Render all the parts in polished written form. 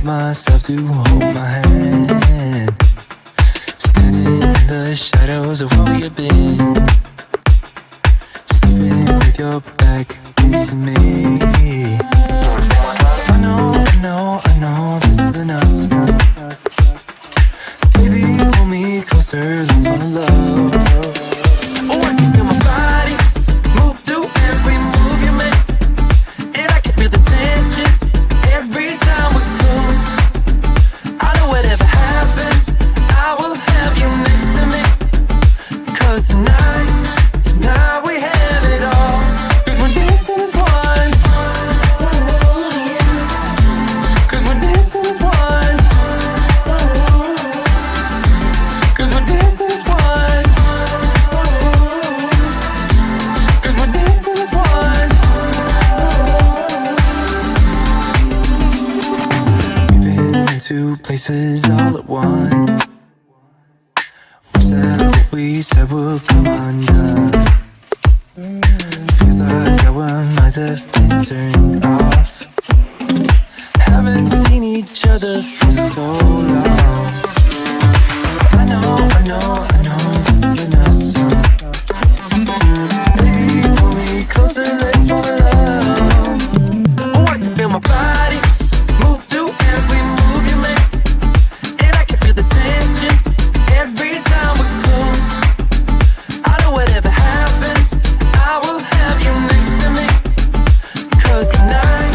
myself to hold my hand. Standing in the shadows of where we have been. Sleeping with your back facing me. I know this isn't us. Baby, pull me closer, let's fall in love. Oh, I can feel my body move through every move you make. And I can feel the tension every time we're close. I know whatever happens, I will have you next to me. 'Cause tonight we have it all. 'Cause we're dancing as one. 'Cause we're dancing as one. 'Cause we're dancing as one. 'Cause we're dancing as one. We've been into places all at once. Was that what we said would come undone? Feels like our minds have been turned off. Haven't seen each other for so long. I know this isn't us. Baby, pull me closer, let's fall in love. Oh, I can feel my body move through every move you make. And I can feel the tension every time we're close. I know whatever happens, I will have you next to me. 'Cause tonight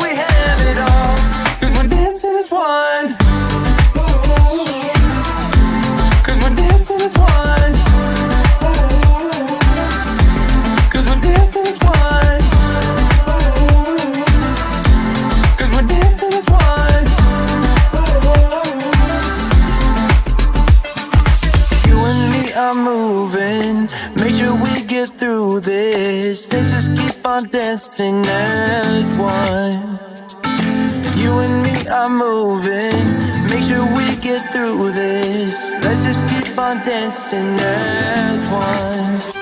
we have it all. 'Cause we're dancing as one. 'Cause we're dancing as one. 'Cause we're dancing as one. 'Cause we're dancing as one. You and me are moving. Make sure we get through this. Let's just keep on dancing as one. You and me are moving. Make sure we get through this. Let's just keep on dancing as one.